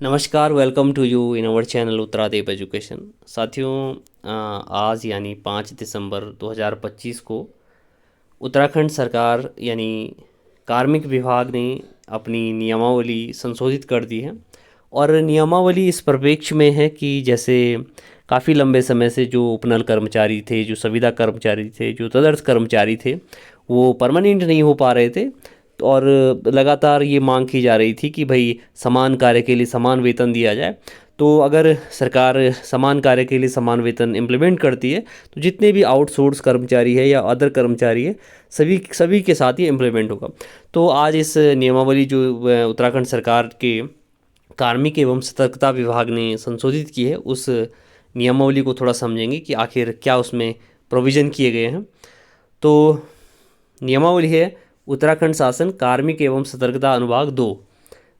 नमस्कार, welcome to you in our channel Uttaradev education. साथियों, आज यानी 5 दिसंबर 2025 को उत्तराखंड सरकार यानी कार्मिक विभाग ने अपनी नियमावली संशोधित कर दी है। और नियमावली इस परिप्रेक्ष्य में है कि जैसे काफ़ी लंबे समय से जो उपनल कर्मचारी थे, जो संविदा कर्मचारी थे, जो तदर्थ कर्मचारी थे, वो परमानेंट नहीं हो पा रहे थे। और लगातार ये मांग की जा रही थी कि भाई समान कार्य के लिए समान वेतन दिया जाए। तो अगर सरकार समान कार्य के लिए समान वेतन इम्प्लीमेंट करती है तो जितने भी आउटसोर्स कर्मचारी है या अदर कर्मचारी है, सभी सभी के साथ ये इम्प्लीमेंट होगा। तो आज इस नियमावली जो उत्तराखंड सरकार के कार्मिक एवं सतर्कता विभाग ने संशोधित की है, उस नियमावली को थोड़ा समझेंगे कि आखिर क्या उसमें प्रोविज़न किए गए हैं। तो नियमावली है उत्तराखंड शासन कार्मिक एवं सतर्कता अनुभाग 2,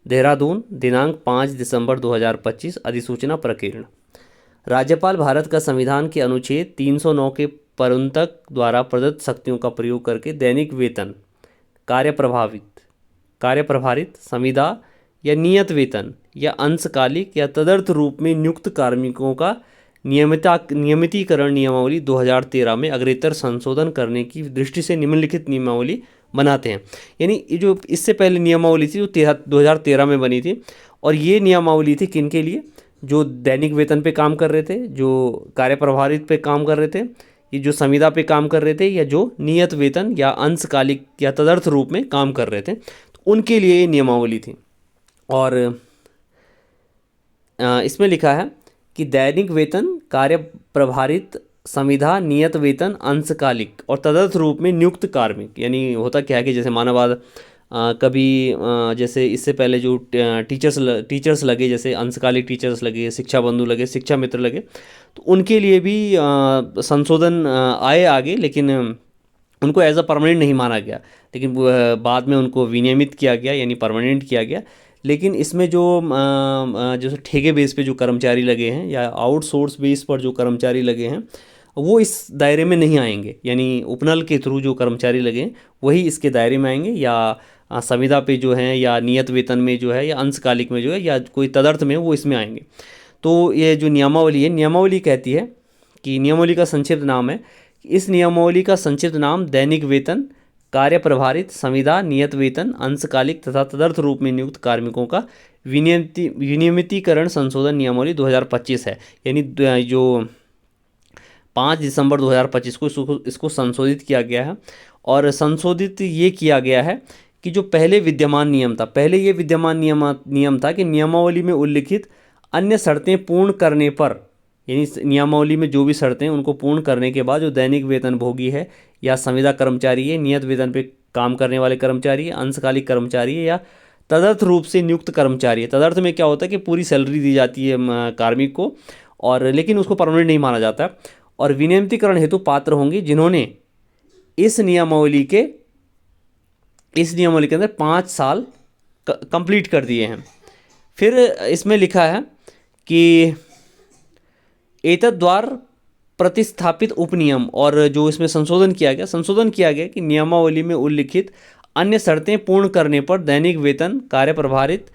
देहरादून, दिनांक 5 दिसंबर 2025, अधिसूचना प्रकीर्ण। राज्यपाल भारत का संविधान के अनुच्छेद 309 के प्रवर्तक द्वारा प्रदत्त शक्तियों का प्रयोग करके दैनिक वेतन, कार्यप्रभारित संविदा या नियत वेतन या अंशकालिक या तदर्थ रूप में नियुक्त कार्मिकों का नियमितीकरण नियमावली 2013 में अग्रेतर संशोधन करने की दृष्टि से निम्नलिखित नियमावली बनाते हैं। यानी ये जो इससे पहले नियमावली थी जो 2013 में बनी थी, और ये नियमावली थी किन के लिए? जो दैनिक वेतन पे काम कर रहे थे, जो कार्यप्रभारित पे काम कर रहे थे, ये जो संविदा पे काम कर रहे थे, या जो नियत वेतन या अंशकालिक या तदर्थ रूप में काम कर रहे थे, तो उनके लिए ये नियमावली थी। और इसमें लिखा है कि दैनिक वेतन, कार्य प्रभारित संविदा, नियत वेतन, अंशकालिक और तदर्थ रूप में नियुक्त कार्मिक। यानी होता क्या है कि जैसे मानवाद कभी जैसे इससे पहले जो टीचर्स लगे, जैसे अंशकालिक टीचर्स लगे, शिक्षा बंधु लगे, शिक्षा मित्र लगे, तो उनके लिए भी संशोधन आए आगे, लेकिन उनको एज अ परमानेंट नहीं माना गया, लेकिन बाद में उनको विनियमित किया गया यानी परमानेंट किया गया। लेकिन इसमें जो ठेके बेस पे जो कर्मचारी लगे हैं या आउटसोर्स बेस पर जो कर्मचारी लगे हैं, वो इस दायरे में नहीं आएंगे। यानी उपनल के थ्रू जो कर्मचारी लगे हैं वही इसके दायरे में आएंगे, या संविदा पे जो हैं, या नियत वेतन में जो है, या अंशकालिक में जो है, या कोई तदर्थ में, वो इसमें आएंगे। तो ये जो नियमावली है, नियमावली कहती है कि नियमावली का संक्षिप्त नाम है, इस नियमावली का संक्षिप्त नाम दैनिक वेतन, कार्य प्रभारित संविदा, नियत वेतन, अंशकालिक तथा तदर्थ रूप में नियुक्त कार्मिकों का विनियमितीकरण संशोधन नियमावली 2025 है। यानी जो 5 दिसंबर 2025 को इसको संशोधित किया गया है। और संशोधित ये किया गया है कि जो पहले विद्यमान नियम था, पहले ये विद्यमान नियम था कि नियमावली में उल्लिखित अन्य शर्तें पूर्ण करने पर, यानी नियमावली में जो भी शर्तें हैं उनको पूर्ण करने के बाद जो दैनिक वेतन भोगी है, या संविदा कर्मचारी है, नियत वेतन पे काम करने वाले कर्मचारी है, अंशकालिक कर्मचारी है, या तदर्थ रूप से नियुक्त कर्मचारी है। तदर्थ में क्या होता है कि पूरी सैलरी दी जाती है कार्मिक को, और लेकिन उसको परमानेंट नहीं माना जाता। और विनियमितीकरण हेतु पात्र होंगे जिन्होंने इस नियमावली के अंदर 5 साल कंप्लीट कर दिए हैं। फिर इसमें लिखा है कि एतद्द्वार प्रतिस्थापित उपनियम, और जो इसमें संशोधन किया गया कि नियमावली में उल्लिखित अन्य शर्तें पूर्ण करने पर दैनिक वेतन, कार्य प्रभारित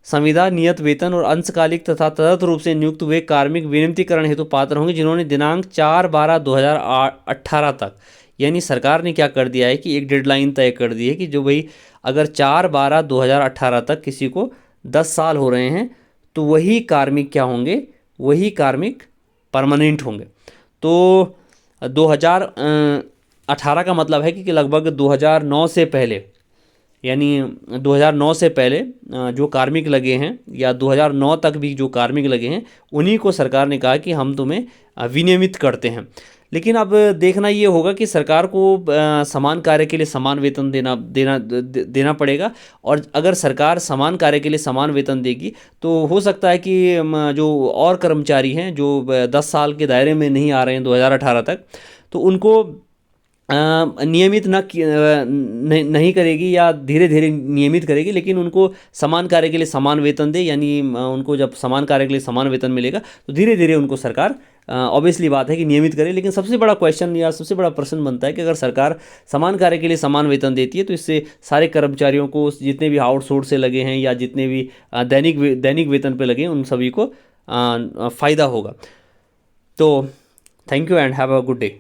संविदा, नियत वेतन और अंशकालिक तथा तदर्थ रूप से नियुक्त हुए कार्मिक विनियमितीकरण हेतु पात्र होंगे जिन्होंने दिनांक 4/12/2018 तक, यानी सरकार ने क्या कर दिया है कि एक डेडलाइन तय कर दी है कि जो भाई अगर 4/12/2018 तक किसी को 10 साल हो रहे हैं तो वही कार्मिक क्या होंगे, वही कार्मिक परमानेंट होंगे। तो 2018 का मतलब है कि लगभग 2009 से पहले, यानी 2009 से पहले जो कार्मिक लगे हैं, या 2009 तक भी जो कार्मिक लगे हैं, उन्हीं को सरकार ने कहा कि हम तुम्हें विनियमित करते हैं। लेकिन अब देखना ये होगा कि सरकार को समान कार्य के लिए समान वेतन देना पड़ेगा। और अगर सरकार समान कार्य के लिए समान वेतन देगी तो हो सकता है कि जो और कर्मचारी हैं जो 10 साल के दायरे में नहीं आ रहे हैं 2018 तक, तो उनको नियमित नहीं करेगी, या धीरे धीरे नियमित करेगी, लेकिन उनको समान कार्य के लिए समान वेतन दे। यानी उनको जब समान कार्य के लिए समान वेतन मिलेगा तो धीरे धीरे उनको सरकार ऑब्वियसली बात है कि नियमित करे। लेकिन सबसे बड़ा क्वेश्चन या सबसे बड़ा प्रश्न बनता है कि अगर सरकार समान कार्य के लिए समान वेतन देती है तो इससे सारे कर्मचारियों को, जितने भी आउटसोर्स से लगे हैं या जितने भी दैनिक वेतन पे लगे हैं, उन सभी को फ़ायदा होगा। तो thank you and have a good day.